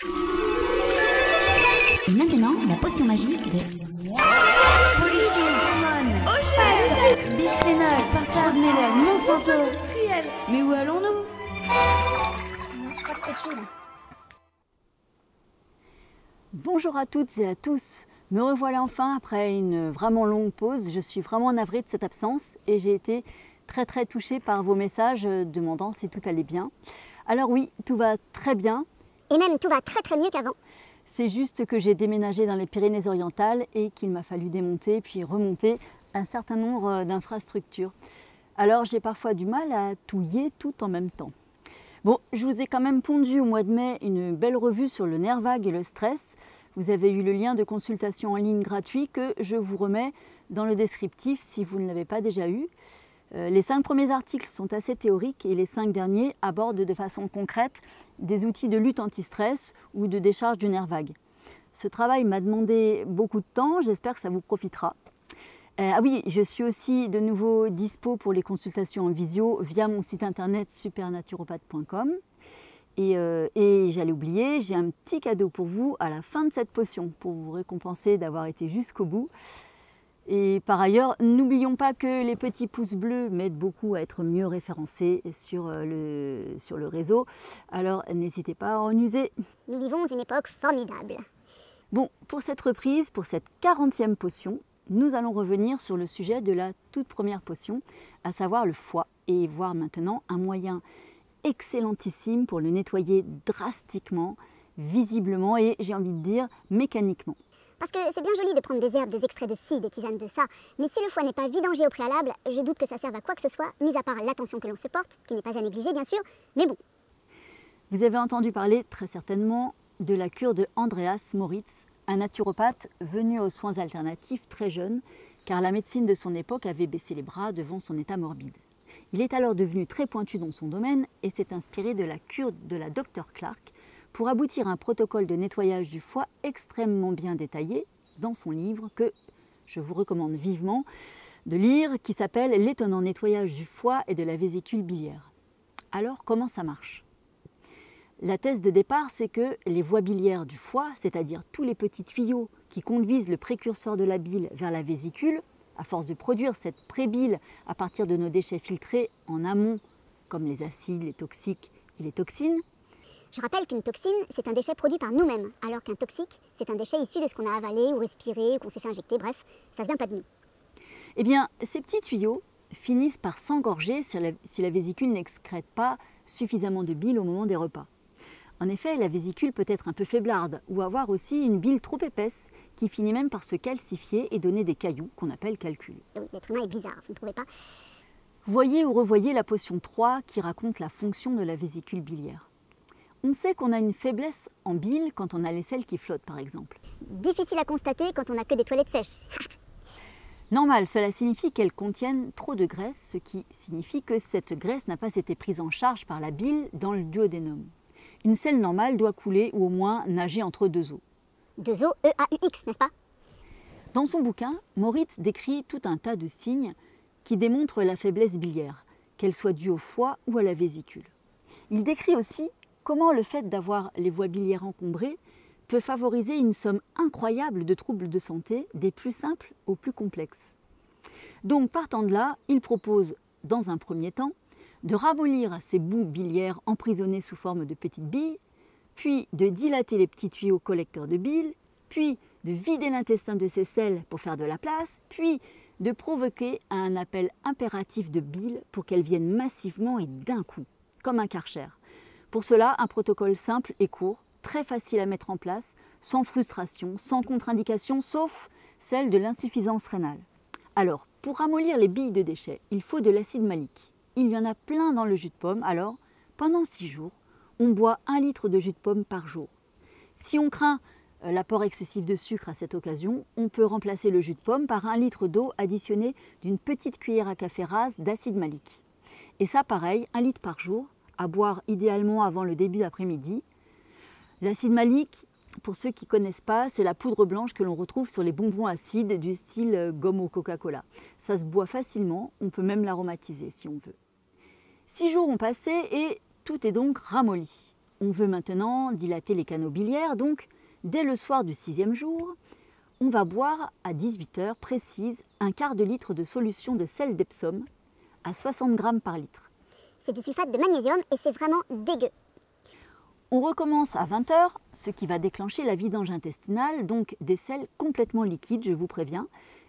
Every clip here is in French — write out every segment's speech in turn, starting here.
Et maintenant, la potion magique de... Pollution, hormones, OGM, bisphénol, aspartame, ménel, Monsanto, industriel. Mais où allons-nous? Je crois que c'est tout là. Bonjour à toutes et à tous. Me revoilà enfin après une vraiment longue pause. Je suis vraiment navrée de cette absence et j'ai été très touchée par vos messages demandant si tout allait bien. Alors oui, tout va très bien. Et même tout va très mieux qu'avant. C'est juste que j'ai déménagé dans les Pyrénées-Orientales et qu'il m'a fallu démonter puis remonter un certain nombre d'infrastructures. Alors j'ai parfois du mal à touiller tout en même temps. Bon, je vous ai quand même pondu au mois de mai une belle revue sur le nerf vague et le stress. Vous avez eu le lien de consultation en ligne gratuit que je vous remets dans le descriptif si vous ne l'avez pas déjà eu. Les 5 premiers articles sont assez théoriques et les 5 derniers abordent de façon concrète des outils de lutte anti-stress ou de décharge du nerf vague. Ce travail m'a demandé beaucoup de temps, j'espère que ça vous profitera. Ah oui, je suis aussi de nouveau dispo pour les consultations en visio via mon site internet supernaturopathe.com. Et j'allais oublier, j'ai un petit cadeau pour vous à la fin de cette potion pour vous récompenser d'avoir été jusqu'au bout. Et par ailleurs, n'oublions pas que les petits pouces bleus m'aident beaucoup à être mieux référencés sur le réseau. Alors n'hésitez pas à en user. Nous vivons une époque formidable. Bon, pour cette reprise, pour cette 40e potion, nous allons revenir sur le sujet de la toute première potion, à savoir le foie, et voir maintenant un moyen excellentissime pour le nettoyer drastiquement, visiblement et, j'ai envie de dire, mécaniquement. Parce que c'est bien joli de prendre des herbes, des extraits de ci, des tisanes de ça, mais si le foie n'est pas vidangé au préalable, je doute que ça serve à quoi que ce soit, mis à part l'attention que l'on se porte, qui n'est pas à négliger bien sûr, mais bon. Vous avez entendu parler très certainement de la cure de Andreas Moritz, un naturopathe venu aux soins alternatifs très jeune, car la médecine de son époque avait baissé les bras devant son état morbide. Il est alors devenu très pointu dans son domaine et s'est inspiré de la cure de la Dr Clark pour aboutir à un protocole de nettoyage du foie extrêmement bien détaillé dans son livre que je vous recommande vivement de lire, qui s'appelle « L'étonnant nettoyage du foie et de la vésicule biliaire ». Alors, comment ça marche? La thèse de départ, c'est que les voies biliaires du foie, c'est-à-dire tous les petits tuyaux qui conduisent le précurseur de la bile vers la vésicule, à force de produire cette prébile à partir de nos déchets filtrés en amont, comme les acides, les toxiques et les toxines. Je rappelle qu'une toxine, c'est un déchet produit par nous-mêmes, alors qu'un toxique, c'est un déchet issu de ce qu'on a avalé ou respiré ou qu'on s'est fait injecter, bref, ça vient pas de nous. Eh bien, ces petits tuyaux finissent par s'engorger si la vésicule n'excrète pas suffisamment de bile au moment des repas. En effet, la vésicule peut être un peu faiblarde ou avoir aussi une bile trop épaisse qui finit même par se calcifier et donner des cailloux qu'on appelle calculs. Oui, l'être humain est bizarre, vous ne trouvez pas? Voyez ou revoyez la potion 3 qui raconte la fonction de la vésicule biliaire. On sait qu'on a une faiblesse en bile quand on a les selles qui flottent par exemple. Difficile à constater quand on n'a que des toilettes sèches. Normal, cela signifie qu'elles contiennent trop de graisse, ce qui signifie que cette graisse n'a pas été prise en charge par la bile dans le duodénum. Une selle normale doit couler ou au moins nager entre deux eaux. Deux eaux, E-A-U-X, n'est-ce pas? Dans son bouquin, Moritz décrit tout un tas de signes qui démontrent la faiblesse biliaire, qu'elle soit due au foie ou à la vésicule. Il décrit aussi comment le fait d'avoir les voies biliaires encombrées peut favoriser une somme incroyable de troubles de santé, des plus simples aux plus complexes. Donc partant de là, il propose, dans un premier temps, de ramollir ces boues biliaires emprisonnées sous forme de petites billes, puis de dilater les petits tuyaux collecteurs de bile, puis de vider l'intestin de ces selles pour faire de la place, puis de provoquer un appel impératif de bile pour qu'elles viennent massivement et d'un coup, comme un Karcher. Pour cela, un protocole simple et court, très facile à mettre en place, sans frustration, sans contre-indication, sauf celle de l'insuffisance rénale. Alors, pour ramollir les billes de déchets, il faut de l'acide malique. Il y en a plein dans le jus de pomme, alors pendant 6 jours, on boit 1 litre de jus de pomme par jour. Si on craint l'apport excessif de sucre à cette occasion, on peut remplacer le jus de pomme par 1 litre d'eau additionné d'une petite cuillère à café rase d'acide malique. Et ça pareil, 1 litre par jour, à boire idéalement avant le début d'après-midi. L'acide malique, pour ceux qui ne connaissent pas, c'est la poudre blanche que l'on retrouve sur les bonbons acides du style gomme au Coca-Cola. Ça se boit facilement, on peut même l'aromatiser si on veut. 6 jours ont passé et tout est donc ramolli. On veut maintenant dilater les canaux biliaires, donc dès le soir du 6e jour, on va boire à 18 h précise un quart de litre de solution de sel d'Epsom à 60 g par litre. C'est du sulfate de magnésium et c'est vraiment dégueu. On recommence à 20 h, ce qui va déclencher la vidange intestinale, donc des selles complètement liquides, je vous préviens,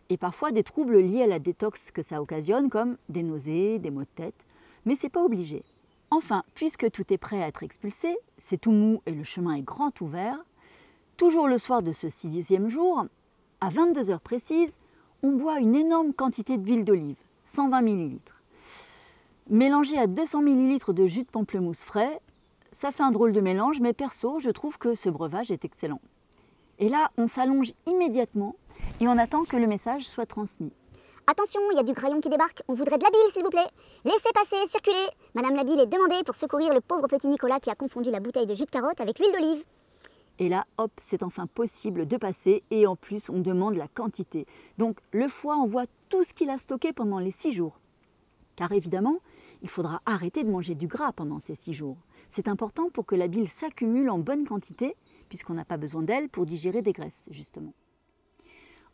et parfois des troubles liés à la détox que ça occasionne, comme des nausées, des maux de tête, mais c'est pas obligé. Enfin, puisque tout est prêt à être expulsé, c'est tout mou et le chemin est grand ouvert, toujours le soir de ce 6e jour, à 22 h précises, on boit une énorme quantité d'huile d'olive, 120 ml. Mélangé à 200 ml de jus de pamplemousse frais, ça fait un drôle de mélange, mais perso, je trouve que ce breuvage est excellent. Et là, on s'allonge immédiatement et on attend que le message soit transmis. Attention, il y a du graillon qui débarque, on voudrait de la bile s'il vous plaît. Laissez passer, circulez. Madame la bile est demandée pour secourir le pauvre petit Nicolas qui a confondu la bouteille de jus de carotte avec l'huile d'olive. Et là, hop, c'est enfin possible de passer et en plus, on demande la quantité. Donc le foie envoie tout ce qu'il a stocké pendant les 6 jours. Car évidemment, il faudra arrêter de manger du gras pendant ces 6 jours. C'est important pour que la bile s'accumule en bonne quantité, puisqu'on n'a pas besoin d'elle pour digérer des graisses, justement.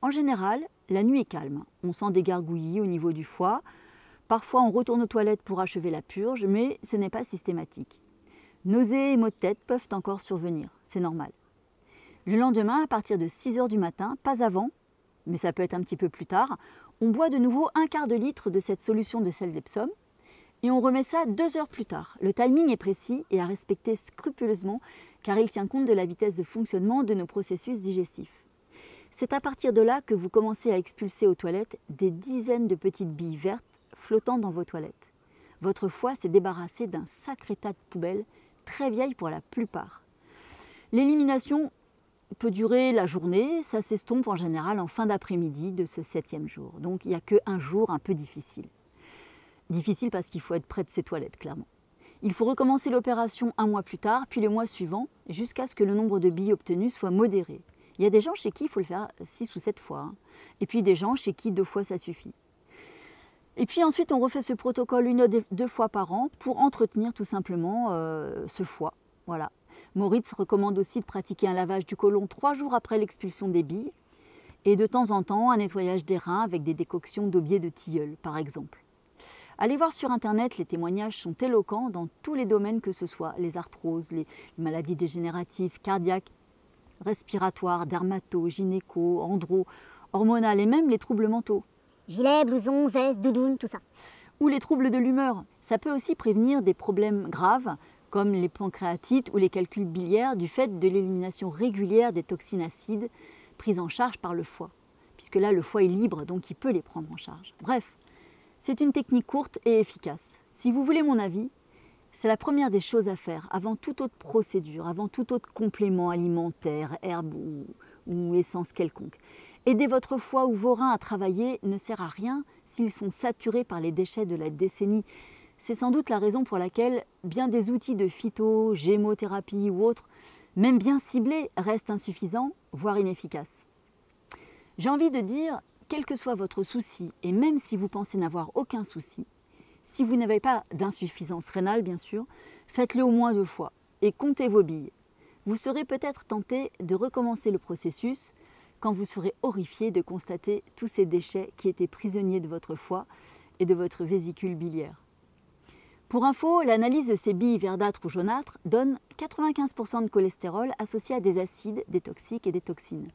En général, la nuit est calme. On sent des gargouillis au niveau du foie. Parfois, on retourne aux toilettes pour achever la purge, mais ce n'est pas systématique. Nausées et maux de tête peuvent encore survenir, c'est normal. Le lendemain, à partir de 6 h du matin, pas avant, mais ça peut être un petit peu plus tard, on boit de nouveau un quart de litre de cette solution de sel d'Epsom et on remet ça 2 heures plus tard. Le timing est précis et à respecter scrupuleusement car il tient compte de la vitesse de fonctionnement de nos processus digestifs. C'est à partir de là que vous commencez à expulser aux toilettes des dizaines de petites billes vertes flottant dans vos toilettes. Votre foie s'est débarrassé d'un sacré tas de poubelles, très vieilles pour la plupart. L'élimination peut durer la journée, ça s'estompe en général en fin d'après-midi de ce 7e jour. Donc il n'y a qu'un jour un peu difficile. Difficile parce qu'il faut être près de ses toilettes, clairement. Il faut recommencer l'opération un mois plus tard, puis le mois suivant, jusqu'à ce que le nombre de billes obtenues soit modéré. Il y a des gens chez qui il faut le faire 6 ou 7 fois, et puis des gens chez qui 2 fois ça suffit. Et puis ensuite, on refait ce protocole 1 ou 2 fois par an pour entretenir tout simplement ce foie. Voilà. Moritz recommande aussi de pratiquer un lavage du côlon 3 jours après l'expulsion des billes, et de temps en temps un nettoyage des reins avec des décoctions d'aubier de tilleul, par exemple. Allez voir sur Internet, les témoignages sont éloquents dans tous les domaines que ce soit, les arthroses, les maladies dégénératives, cardiaques, respiratoires, dermato, gynéco, andro, hormonales et même les troubles mentaux. Gilet, blouson, veste, doudoune, tout ça. Ou les troubles de l'humeur. Ça peut aussi prévenir des problèmes graves comme les pancréatites ou les calculs biliaires du fait de l'élimination régulière des toxines acides prises en charge par le foie. Puisque là, le foie est libre, donc il peut les prendre en charge. Bref. C'est une technique courte et efficace. Si vous voulez mon avis, c'est la première des choses à faire avant toute autre procédure, avant tout autre complément alimentaire, herbe ou essence quelconque. Aider votre foie ou vos reins à travailler ne sert à rien s'ils sont saturés par les déchets de la décennie. C'est sans doute la raison pour laquelle bien des outils de phyto, gémothérapie ou autres, même bien ciblés, restent insuffisants, voire inefficaces. J'ai envie de dire, quel que soit votre souci, et même si vous pensez n'avoir aucun souci, si vous n'avez pas d'insuffisance rénale bien sûr, faites-le au moins 2 fois et comptez vos billes. Vous serez peut-être tenté de recommencer le processus quand vous serez horrifié de constater tous ces déchets qui étaient prisonniers de votre foie et de votre vésicule biliaire. Pour info, l'analyse de ces billes verdâtres ou jaunâtres donne 95% de cholestérol associé à des acides, des toxiques et des toxines.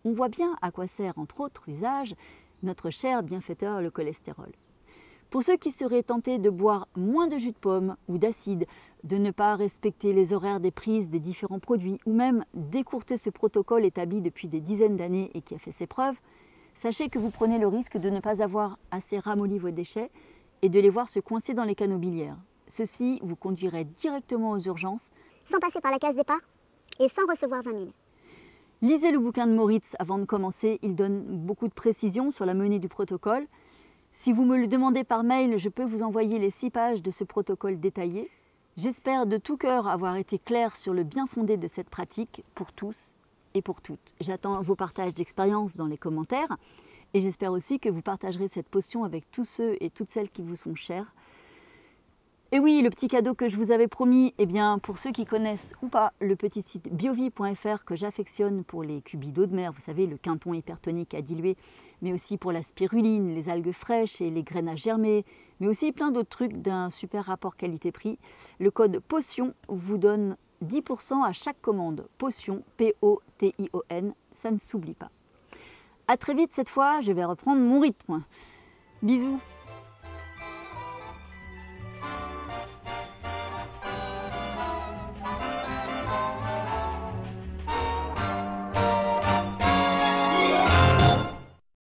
On voit bien à quoi sert, entre autres usages, notre cher bienfaiteur le cholestérol. Pour ceux qui seraient tentés de boire moins de jus de pomme ou d'acide, de ne pas respecter les horaires des prises des différents produits ou même d'écourter ce protocole établi depuis des dizaines d'années et qui a fait ses preuves, sachez que vous prenez le risque de ne pas avoir assez ramolli vos déchets et de les voir se coincer dans les canaux biliaires. Ceci vous conduirait directement aux urgences. Sans passer par la case départ et sans recevoir 20 000. Lisez le bouquin de Moritz avant de commencer, il donne beaucoup de précisions sur la menée du protocole. Si vous me le demandez par mail, je peux vous envoyer les 6 pages de ce protocole détaillé. J'espère de tout cœur avoir été clair sur le bien fondé de cette pratique pour tous et pour toutes. J'attends vos partages d'expérience dans les commentaires et j'espère aussi que vous partagerez cette potion avec tous ceux et toutes celles qui vous sont chers. Et oui, le petit cadeau que je vous avais promis, eh bien, pour ceux qui connaissent ou pas le petit site biovie.fr que j'affectionne pour les cubis d'eau de mer, vous savez, le quinton hypertonique à diluer, mais aussi pour la spiruline, les algues fraîches et les graines à germer, mais aussi plein d'autres trucs d'un super rapport qualité-prix. Le code POTION vous donne 10% à chaque commande. Potion, P-O-T-I-O-N, ça ne s'oublie pas. À très vite cette fois, je vais reprendre mon rythme. Bisous.